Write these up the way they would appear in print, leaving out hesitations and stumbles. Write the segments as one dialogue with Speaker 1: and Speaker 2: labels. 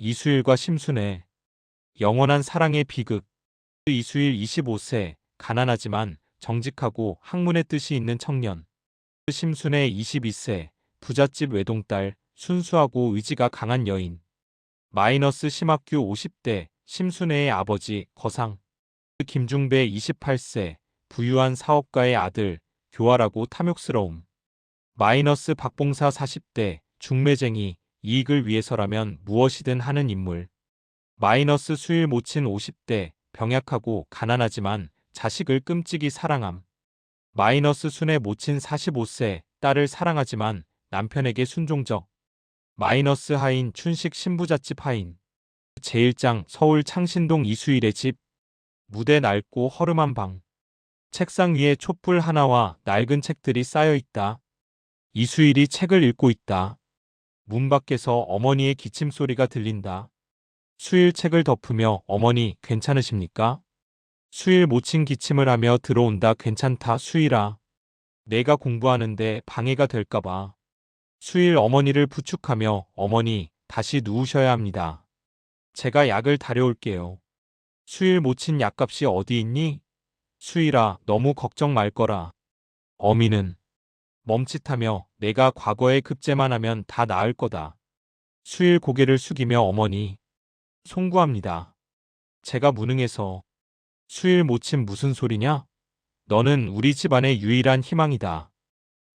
Speaker 1: 이수일과 심순애. 영원한 사랑의 비극. 이수일 25세, 가난하지만 정직하고 학문의 뜻이 있는 청년. 심순애 22세, 부잣집 외동딸, 순수하고 의지가 강한 여인. 심학규 50대, 심순애의 아버지, 거상. 김중배 28세, 부유한 사업가의 아들, 교활하고 탐욕스러움. 박봉사 40대, 중매쟁이, 이익을 위해서라면 무엇이든 하는 인물. 수일 모친 50대, 병약하고 가난하지만 자식을 끔찍이 사랑함. 순애 모친 45세, 딸을 사랑하지만 남편에게 순종적. 하인 춘식 신부잣집 하인. 제1장 서울 창신동 이수일의 집. 무대 낡고 허름한 방. 책상 위에 촛불 하나와 낡은 책들이 쌓여 있다. 이수일이 책을 읽고 있다. 문 밖에서 어머니의 기침 소리가 들린다. 수일 책을 덮으며 어머니 괜찮으십니까? 수일 모친 기침을 하며 들어온다. 괜찮다 수일아. 내가 공부하는데 방해가 될까봐. 수일 어머니를 부축하며 어머니 다시 누우셔야 합니다. 제가 약을 다려올게요. 수일 모친 약값이 어디 있니? 수일아 너무 걱정 말 거라. 어미는 멈칫하며 내가 과거에 급제만 하면 다 나을 거다. 수일 고개를 숙이며 어머니 송구합니다. 제가 무능해서. 수일 모친 무슨 소리냐? 너는 우리 집안의 유일한 희망이다.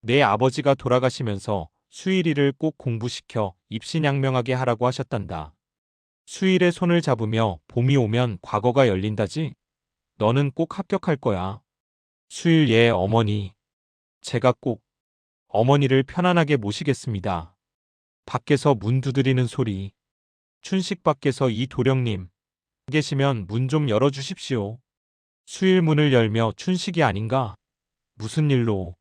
Speaker 1: 내 아버지가 돌아가시면서 수일이를 꼭 공부시켜 입신양명하게 하라고 하셨단다. 수일의 손을 잡으며 봄이 오면 과거가 열린다지? 너는 꼭 합격할 거야. 수일 예 어머니. 제가 꼭 어머니를 편안하게 모시겠습니다. 밖에서 문 두드리는 소리. 춘식 밖에서 이 도령님 계시면 문 좀 열어주십시오. 수일 문을 열며 춘식이 아닌가? 무슨 일로?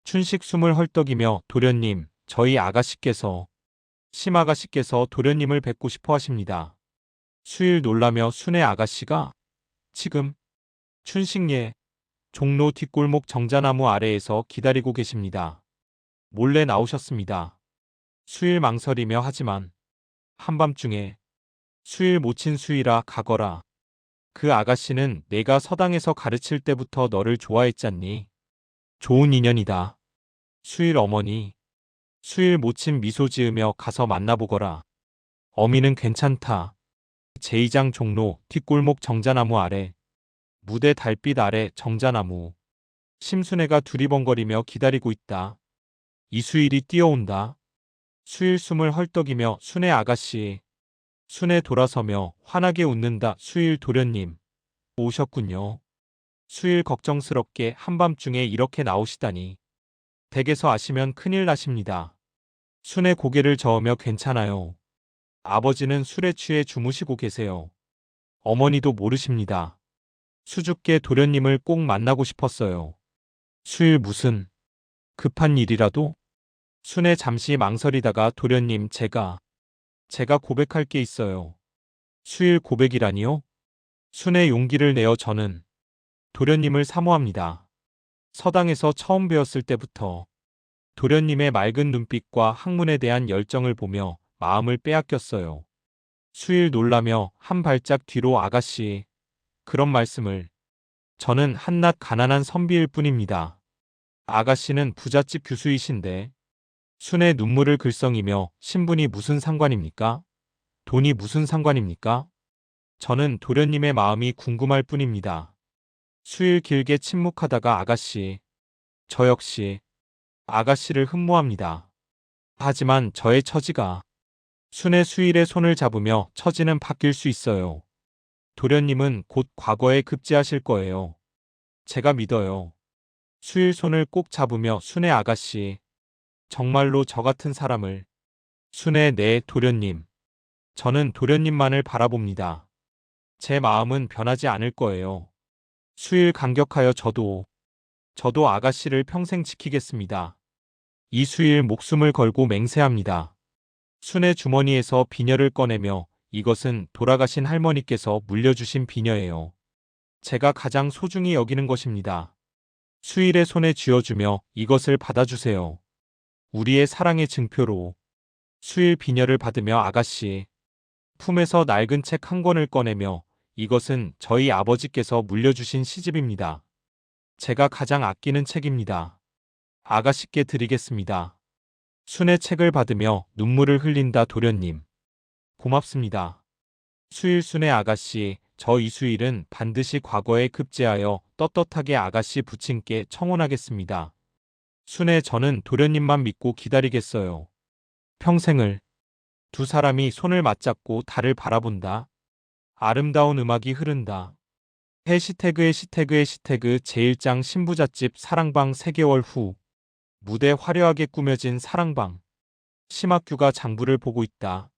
Speaker 1: 춘식 숨을 헐떡이며 도련님 저희 아가씨께서 심아가씨께서 도련님을 뵙고 싶어 하십니다. 수일 놀라며 순애 아가씨가 지금 춘식 예 종로 뒷골목 정자나무 아래에서 기다리고 계십니다. 몰래 나오셨습니다. 수일 망설이며 하지만 한밤중에 수일 모친 수일아 가거라. 그 아가씨는 내가 서당에서 가르칠 때부터 너를 좋아했잖니. 좋은 인연이다. 수일 어머니. 수일 모친 미소 지으며 가서 만나보거라. 어미는 괜찮다. 제2장 종로 뒷골목 정자나무 아래. 무대 달빛 아래 정자나무. 심순애가 두리번거리며 기다리고 있다. 이수일이 뛰어온다. 수일 숨을 헐떡이며 순애 아가씨. 순애 돌아서며 환하게 웃는다. 수일 도련님. 오셨군요. 수일 걱정스럽게 한밤중에 이렇게 나오시다니. 댁에서 아시면 큰일 나십니다. 순애 고개를 저으며 괜찮아요. 아버지는 술에 취해 주무시고 계세요. 어머니도 모르십니다. 수줍게 도련님을 꼭 만나고 싶었어요. 수일 무슨 급한 일이라도? 순애 잠시 망설이다가 도련님 제가 고백할 게 있어요. 수일 고백이라니요? 순애 용기를 내어 저는 도련님을 사모합니다. 서당에서 처음 뵈었을 때부터 도련님의 맑은 눈빛과 학문에 대한 열정을 보며 마음을 빼앗겼어요. 수일 놀라며 한 발짝 뒤로 아가씨. 그런 말씀을. 저는 한낱 가난한 선비일 뿐입니다. 아가씨는 부잣집 교수이신데. 순애 눈물을 글썽이며 신분이 무슨 상관입니까? 돈이 무슨 상관입니까? 저는 도련님의 마음이 궁금할 뿐입니다. 수일 길게 침묵하다가 아가씨. 저 역시 아가씨를 흠모합니다. 하지만 저의 처지가. 순애 수일의 손을 잡으며 처지는 바뀔 수 있어요. 도련님은 곧 과거에 급제하실 거예요. 제가 믿어요. 수일 손을 꼭 잡으며 순애 아가씨. 정말로 저 같은 사람을. 순애 네 도련님. 저는 도련님만을 바라봅니다. 제 마음은 변하지 않을 거예요. 수일 감격하여 저도 아가씨를 평생 지키겠습니다. 이수일 목숨을 걸고 맹세합니다. 순애 주머니에서 비녀를 꺼내며 이것은 돌아가신 할머니께서 물려주신 비녀예요. 제가 가장 소중히 여기는 것입니다. 수일의 손에 쥐어주며 이것을 받아주세요. 우리의 사랑의 증표로. 수일 비녀를 받으며 아가씨. 품에서 낡은 책 한 권을 꺼내며 이것은 저희 아버지께서 물려주신 시집입니다. 제가 가장 아끼는 책입니다. 아가씨께 드리겠습니다. 순의 책을 받으며 눈물을 흘린다. 도련님. 고맙습니다. 수일순의 아가씨, 저 이수일은 반드시 과거에 급제하여 떳떳하게 아가씨 부친께 청혼하겠습니다. 순의 저는 도련님만 믿고 기다리겠어요. 평생을. 두 사람이 손을 맞잡고 달을 바라본다. 아름다운 음악이 흐른다. 해시태그 제1장 신부잣집 사랑방 3개월 후. 무대 화려하게 꾸며진 사랑방. 심학규가 장부를 보고 있다.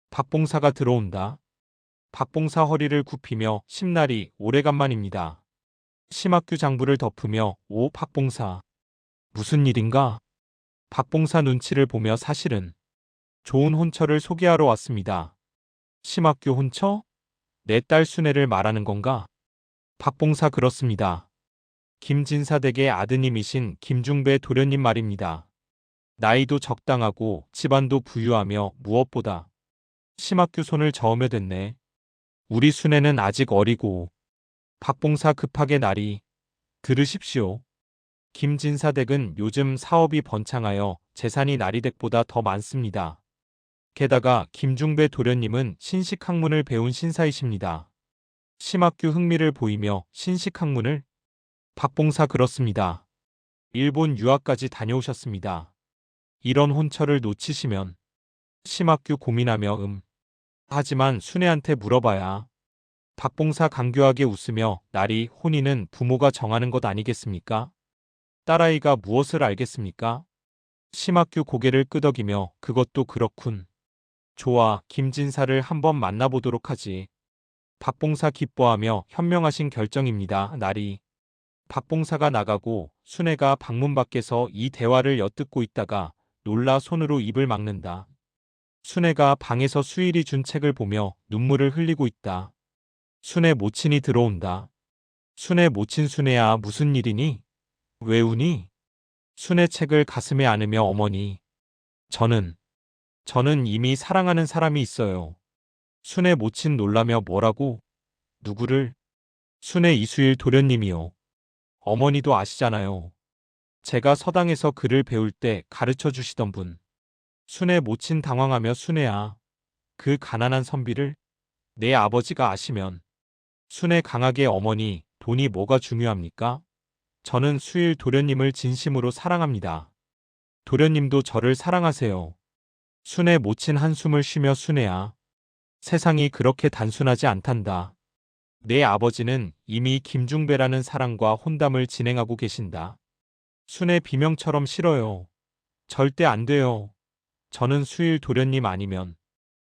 Speaker 1: 박봉사가 들어온다. 박봉사 허리를 굽히며 심날이 오래간만입니다. 심학규 장부를 덮으며 오 박봉사. 무슨 일인가? 박봉사 눈치를 보며 사실은 좋은 혼처를 소개하러 왔습니다. 심학규 혼처? 내 딸 순애를 말하는 건가? 박봉사 그렇습니다. 김진사 댁의 아드님이신 김중배 도련님 말입니다. 나이도 적당하고 집안도 부유하며 무엇보다 심학규 손을 저으며 됐네. 우리 순애는 아직 어리고. 박봉사 급하게 나리. 들으십시오. 김진사 댁은 요즘 사업이 번창하여 재산이 나리댁보다 더 많습니다. 게다가 김중배 도련님은 신식학문을 배운 신사이십니다. 심학규 흥미를 보이며 신식학문을? 박봉사 그렇습니다. 일본 유학까지 다녀오셨습니다. 이런 혼처를 놓치시면. 심학규 고민하며 하지만 순애한테 물어봐야. 박봉사 간교하게 웃으며 나리 혼인은 부모가 정하는 것 아니겠습니까? 딸아이가 무엇을 알겠습니까? 심학규 고개를 끄덕이며 그것도 그렇군. 좋아, 김진사를 한번 만나보도록 하지. 박봉사 기뻐하며 현명하신 결정입니다. 나리. 박봉사가 나가고 순애가 방문 밖에서 이 대화를 엿듣고 있다가 놀라 손으로 입을 막는다. 순애가 방에서 수일이 준 책을 보며 눈물을 흘리고 있다. 순애 모친이 들어온다. 순애 모친 순애야 무슨 일이니? 왜 우니? 순애 책을 가슴에 안으며 어머니. 저는 이미 사랑하는 사람이 있어요. 순애 모친 놀라며 뭐라고? 누구를? 순애 이수일 도련님이요. 어머니도 아시잖아요. 제가 서당에서 글을 배울 때 가르쳐 주시던 분. 순애 모친 당황하며 순애야. 그 가난한 선비를? 내 아버지가 아시면. 순애 강하게 어머니, 돈이 뭐가 중요합니까? 저는 수일 도련님을 진심으로 사랑합니다. 도련님도 저를 사랑하세요. 순애 모친 한숨을 쉬며 순애야. 세상이 그렇게 단순하지 않단다. 내 아버지는 이미 김중배라는 사람과 혼담을 진행하고 계신다. 순애 비명처럼 싫어요. 절대 안 돼요. 저는 수일 도련님 아니면.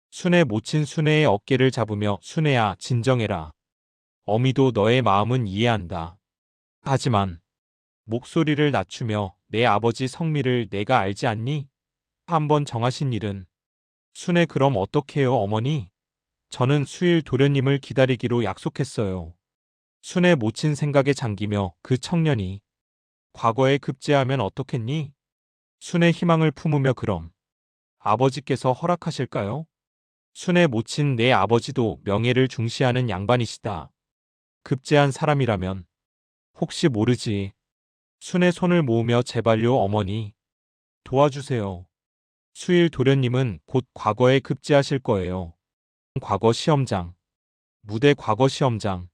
Speaker 1: 순애 모친 순애의 어깨를 잡으며 순애야 진정해라. 어미도 너의 마음은 이해한다. 하지만 목소리를 낮추며 내 아버지 성미를 내가 알지 않니? 한번 정하신 일은. 순애 그럼 어떡해요 어머니? 저는 수일 도련님을 기다리기로 약속했어요. 순애 모친 생각에 잠기며 그 청년이 과거에 급제하면 어떻겠니? 순애 희망을 품으며 그럼 아버지께서 허락하실까요? 순애 모친 내 아버지도 명예를 중시하는 양반이시다. 급제한 사람이라면 혹시 모르지. 순애 손을 모으며 제발요 어머니. 도와주세요. 수일 도련님은 곧 과거에 급제하실 거예요. 과거 시험장. 무대 과거 시험장.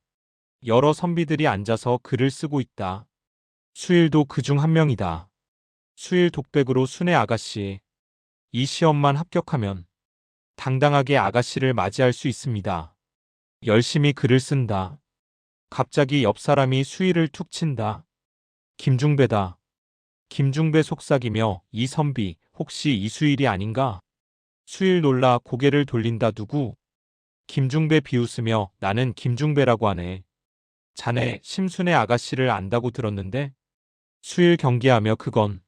Speaker 1: 여러 선비들이 앉아서 글을 쓰고 있다. 수일도 그중 한 명이다. 수일 독백으로 순애 아가씨. 이 시험만 합격하면 당당하게 아가씨를 맞이할 수 있습니다. 열심히 글을 쓴다. 갑자기 옆 사람이 수일을 툭 친다. 김중배다. 김중배 속삭이며 이 선비 혹시 이수일이 아닌가? 수일 놀라 고개를 돌린다. 누구? 김중배 비웃으며 나는 김중배라고 하네. 자네 심순애 아가씨를 안다고 들었는데? 수일 경계하며 그건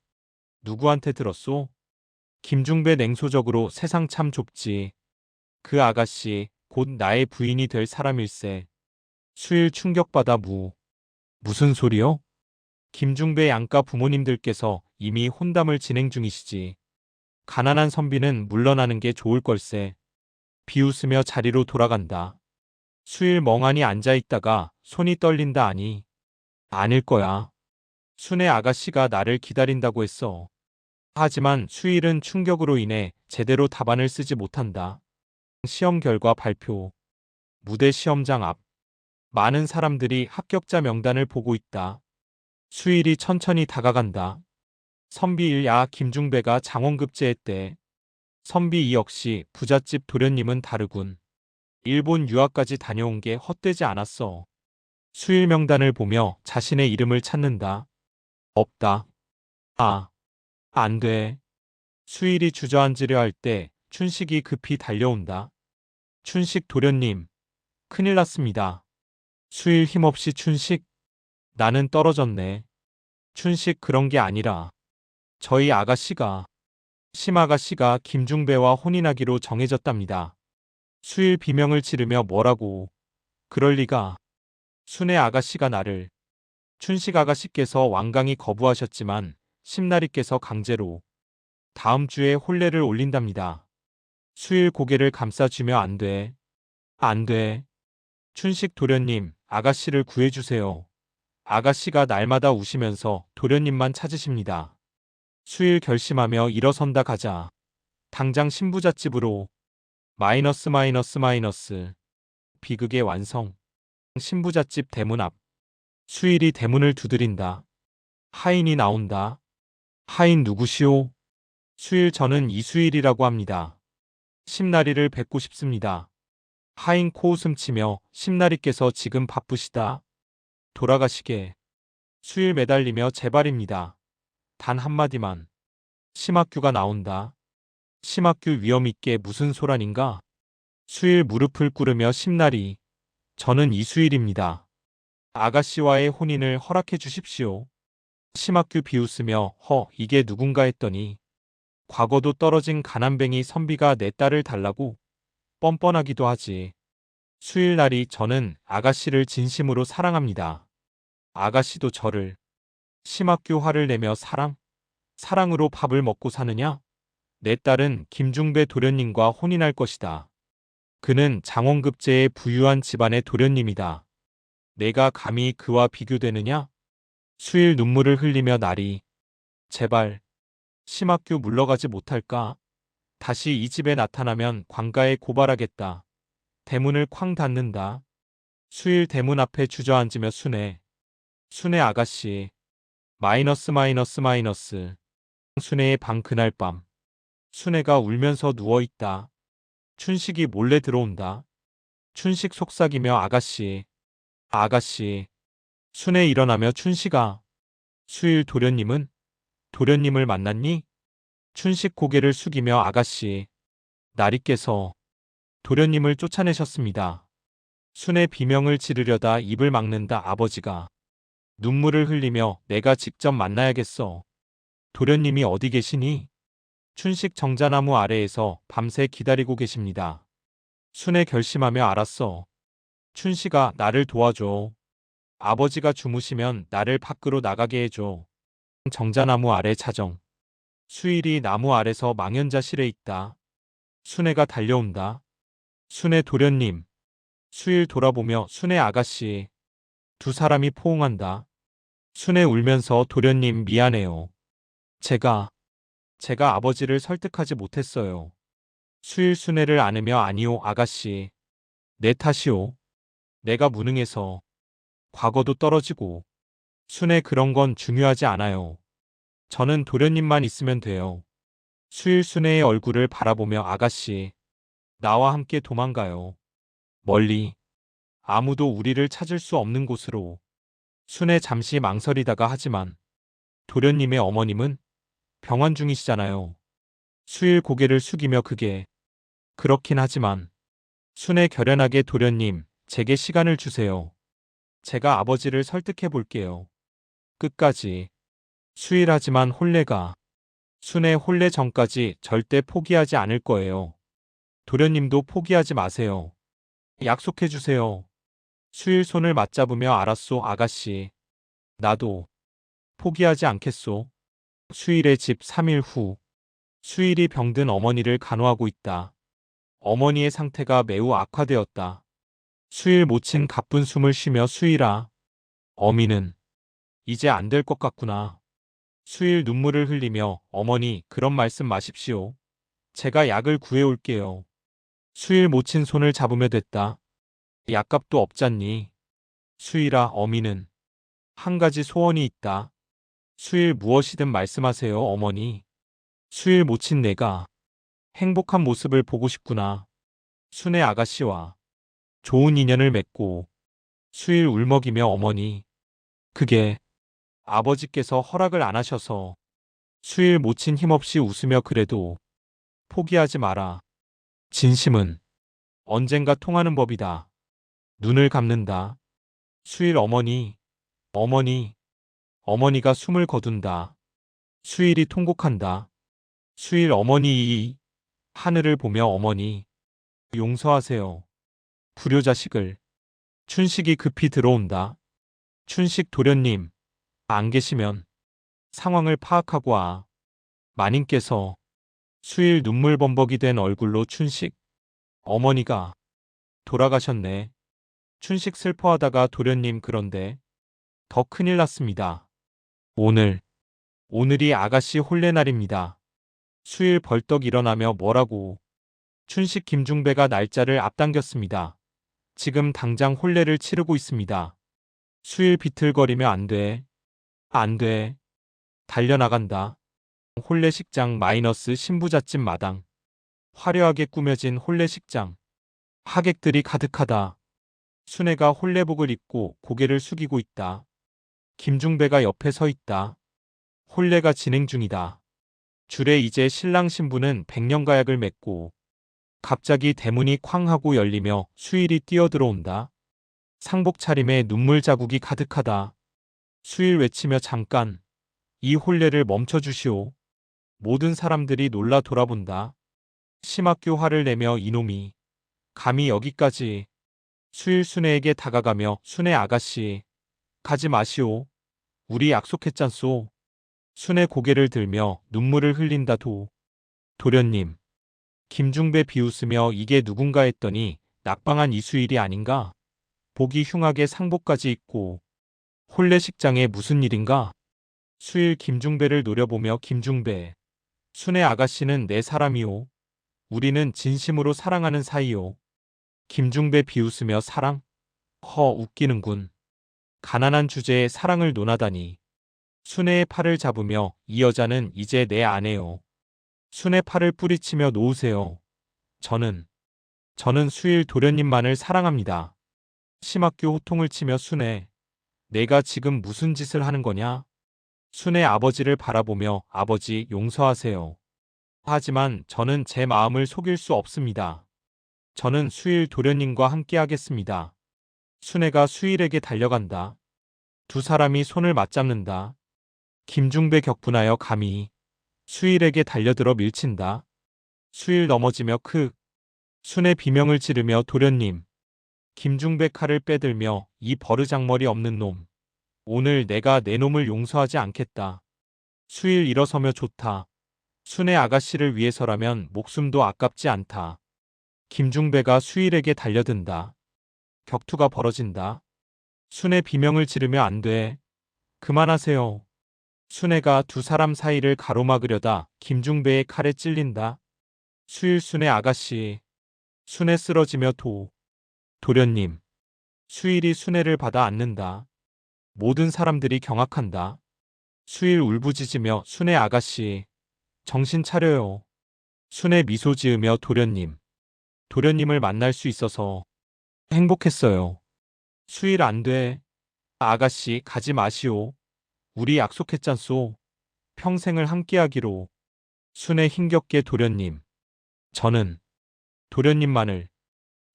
Speaker 1: 누구한테 들었소? 김중배 냉소적으로 세상 참 좁지. 그 아가씨 곧 나의 부인이 될 사람일세. 수일 충격받아 무슨 소리요? 김중배 양가 부모님들께서 이미 혼담을 진행 중이시지. 가난한 선비는 물러나는 게 좋을 걸세. 비웃으며 자리로 돌아간다. 수일 멍하니 앉아있다가 손이 떨린다 하니 아닐 거야. 순애 아가씨가 나를 기다린다고 했어. 하지만 수일은 충격으로 인해 제대로 답안을 쓰지 못한다. 시험 결과 발표. 무대 시험장 앞. 많은 사람들이 합격자 명단을 보고 있다. 수일이 천천히 다가간다. 선비 1야 김중배가 장원급제했대. 선비 2 역시 부잣집 도련님은 다르군. 일본 유학까지 다녀온 게 헛되지 않았어. 수일 명단을 보며 자신의 이름을 찾는다. 없다. 아, 안 돼. 수일이 주저앉으려 할 때 춘식이 급히 달려온다. 춘식 도련님, 큰일 났습니다. 수일 힘없이 춘식, 나는 떨어졌네. 춘식 그런 게 아니라 저희 아가씨가 심아가씨가 김중배와 혼인하기로 정해졌답니다. 수일 비명을 지르며 뭐라고 그럴 리가. 순애 아가씨가 나를 춘식 아가씨께서 완강히 거부하셨지만 심나리께서 강제로 다음 주에 혼례를 올린답니다. 수일 고개를 감싸주며 안 돼. 안 돼. 춘식 도련님, 아가씨를 구해주세요. 아가씨가 날마다 우시면서 도련님만 찾으십니다. 수일 결심하며 일어선다 가자. 당장 신부잣집으로. 마이너스 마이너스 마이너스. 비극의 완성. 신부잣집 대문 앞. 수일이 대문을 두드린다. 하인이 나온다. 하인 누구시오? 수일 저는 이수일이라고 합니다. 심나리를 뵙고 싶습니다. 하인 코웃음 치며 심나리께서 지금 바쁘시다. 돌아가시게. 수일 매달리며 제발입니다. 단 한마디만. 심학규가 나온다. 심학규 위험 있게 무슨 소란인가? 수일 무릎을 꿇으며 심나리. 저는 이수일입니다. 아가씨와의 혼인을 허락해 주십시오. 심학규 비웃으며 이게 누군가 했더니 과거도 떨어진 가난뱅이 선비가 내 딸을 달라고 뻔뻔하기도 하지. 수일날이 저는 아가씨를 진심으로 사랑합니다. 아가씨도 저를. 심학규 화를 내며 사랑으로 밥을 먹고 사느냐? 내 딸은 김중배 도련님과 혼인할 것이다. 그는 장원급제의 부유한 집안의 도련님이다. 내가 감히 그와 비교되느냐? 수일 눈물을 흘리며 나리. 제발. 심학규 물러가지 못할까? 다시 이 집에 나타나면 관가에 고발하겠다. 대문을 쾅 닫는다. 수일 대문 앞에 주저앉으며 순애 아가씨. 마이너스 마이너스 마이너스. 순애의 방 그날 밤. 순애가 울면서 누워있다. 춘식이 몰래 들어온다. 춘식 속삭이며 아가씨. 아가씨. 순애 일어나며 춘식아. 수일 도련님은? 도련님을 만났니? 춘식 고개를 숙이며 아가씨. 나리께서 도련님을 쫓아내셨습니다. 순애 비명을 지르려다 입을 막는다 아버지가. 눈물을 흘리며 내가 직접 만나야겠어. 도련님이 어디 계시니? 춘식 정자나무 아래에서 밤새 기다리고 계십니다. 순애 결심하며 알았어. 춘식아 나를 도와줘. 아버지가 주무시면 나를 밖으로 나가게 해줘. 정자나무 아래 자정. 수일이 나무 아래서 망연자실해 있다. 순애가 달려온다. 순애 도련님. 수일 돌아보며 순애 아가씨. 두 사람이 포옹한다. 순애 울면서 도련님 미안해요. 제가 아버지를 설득하지 못했어요. 수일 순애를 안으며 아니오 아가씨. 내 탓이오. 내가 무능해서. 과거도 떨어지고. 순애 그런 건 중요하지 않아요. 저는 도련님만 있으면 돼요. 수일 순애의 얼굴을 바라보며 아가씨. 나와 함께 도망가요. 멀리. 아무도 우리를 찾을 수 없는 곳으로. 순애 잠시 망설이다가 하지만 도련님의 어머님은 병환 중이시잖아요. 수일 고개를 숙이며 그렇긴 하지만 순애 결연하게 도련님 제게 시간을 주세요. 제가 아버지를 설득해 볼게요. 끝까지. 수일하지만 혼례가. 순애 혼례 전까지 절대 포기하지 않을 거예요. 도련님도 포기하지 마세요. 약속해 주세요. 수일 손을 맞잡으며 알았소 아가씨. 나도 포기하지 않겠소. 수일의 집 3일 후. 수일이 병든 어머니를 간호하고 있다. 어머니의 상태가 매우 악화되었다. 수일 모친 가쁜 숨을 쉬며 수일아, 어미는 이제 안 될 것 같구나. 수일 눈물을 흘리며 어머니 그런 말씀 마십시오. 제가 약을 구해올게요. 수일 모친 손을 잡으며 됐다. 약값도 없잖니. 수일아 어미는 한 가지 소원이 있다. 수일 무엇이든 말씀하세요 어머니. 수일 모친 내가 행복한 모습을 보고 싶구나. 순애 아가씨와 좋은 인연을 맺고 수일 울먹이며 어머니. 그게 아버지께서 허락을 안 하셔서 수일 모친 힘없이 웃으며 그래도 포기하지 마라. 진심은 언젠가 통하는 법이다. 눈을 감는다. 수일 어머니, 어머니, 어머니가 숨을 거둔다. 수일이 통곡한다. 수일 어머니 하늘을 보며 어머니, 용서하세요. 불효자식을. 춘식이 급히 들어온다. 춘식 도련님, 안 계시면 상황을 파악하고 와. 마님께서 수일 눈물 범벅이 된 얼굴로 춘식, 어머니가 돌아가셨네. 춘식 슬퍼하다가 도련님 그런데 더 큰일 났습니다. 오늘이 아가씨 혼례날입니다. 수일 벌떡 일어나며 뭐라고. 춘식 김중배가 날짜를 앞당겼습니다. 지금 당장 혼례를 치르고 있습니다. 수일 비틀거리며 안 돼. 안 돼. 달려나간다. 혼례식장 마이너스 신부잣집 마당. 화려하게 꾸며진 혼례식장. 하객들이 가득하다. 순애가 혼례복을 입고 고개를 숙이고 있다. 김중배가 옆에 서 있다. 혼례가 진행 중이다. 줄에 이제 신랑 신부는 백년가약을 맺고 갑자기 대문이 쾅 하고 열리며 수일이 뛰어들어온다. 상복 차림에 눈물 자국이 가득하다. 수일 외치며 잠깐 이 혼례를 멈춰주시오. 모든 사람들이 놀라 돌아본다. 심학교 화를 내며 이놈이 감히 여기까지. 수일 순애에게 다가가며 순애 아가씨 가지 마시오. 우리 약속했잖소. 순애 고개를 들며 눈물을 흘린다. 도련님. 김중배 비웃으며 이게 누군가 했더니 낙방한 이수일이 아닌가? 보기 흉하게 상복까지 입고 혼례식장에 무슨 일인가? 수일 김중배를 노려보며 김중배. 순애 아가씨는 내 사람이오. 우리는 진심으로 사랑하는 사이오. 김중배 비웃으며 사랑? 웃기는군. 가난한 주제에 사랑을 논하다니. 순애의 팔을 잡으며 이 여자는 이제 내 아내요. 순애 팔을 뿌리치며 놓으세요. 저는 수일 도련님만을 사랑합니다. 심학교 호통을 치며 순애. 내가 지금 무슨 짓을 하는 거냐? 순애 아버지를 바라보며 아버지 용서하세요. 하지만 저는 제 마음을 속일 수 없습니다. 저는 수일 도련님과 함께 하겠습니다. 순애가 수일에게 달려간다. 두 사람이 손을 맞잡는다. 김중배 격분하여 감히 수일에게 달려들어 밀친다. 수일 넘어지며 순애 비명을 지르며 도련님. 김중배 칼을 빼들며 이 버르장머리 없는 놈. 오늘 내가 내 놈을 용서하지 않겠다. 수일 일어서며 좋다. 순애 아가씨를 위해서라면 목숨도 아깝지 않다. 김중배가 수일에게 달려든다. 격투가 벌어진다. 순애 비명을 지르며 안 돼. 그만하세요. 순애가 두 사람 사이를 가로막으려다 김중배의 칼에 찔린다. 수일 순애 아가씨. 순애 쓰러지며 도련님. 수일이 순애를 받아 안는다. 모든 사람들이 경악한다. 수일 울부짖으며 순애 아가씨. 정신 차려요. 순애 미소 지으며 도련님을 만날 수 있어서 행복했어요. 수일 안 돼. 아가씨 가지 마시오. 우리 약속했잖소. 평생을 함께하기로. 순애 힘겹게 도련님. 저는 도련님만을.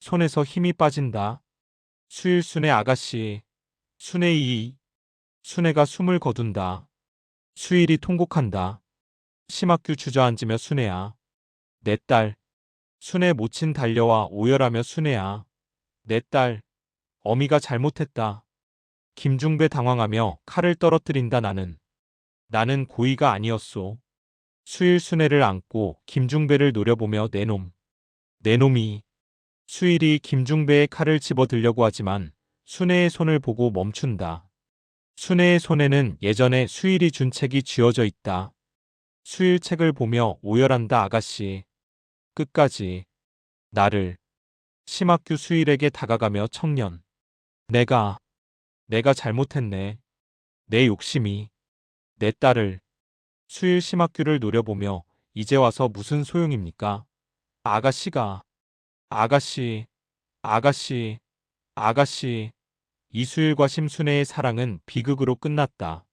Speaker 1: 손에서 힘이 빠진다. 수일 순애 아가씨. 순애가 숨을 거둔다. 수일이 통곡한다. 심학규 주저앉으며 순애야. 내 딸. 순애 모친 달려와 오열하며 순애야. 내 딸. 어미가 잘못했다. 김중배 당황하며 칼을 떨어뜨린다. 나는 고의가 아니었소. 수일 순애를 안고 김중배를 노려보며 내 놈. 내 놈이. 수일이 김중배의 칼을 집어들려고 하지만 순애의 손을 보고 멈춘다. 순애의 손에는 예전에 수일이 준 책이 쥐어져 있다. 수일 책을 보며 오열한다 아가씨. 끝까지. 나를. 심학규 수일에게 다가가며 청년. 내가 잘못했네. 내 욕심이. 내 딸을. 수일 심학규를 노려보며 이제 와서 무슨 소용입니까? 아가씨가. 아가씨. 아가씨. 아가씨. 이수일과 심순애의 사랑은 비극으로 끝났다.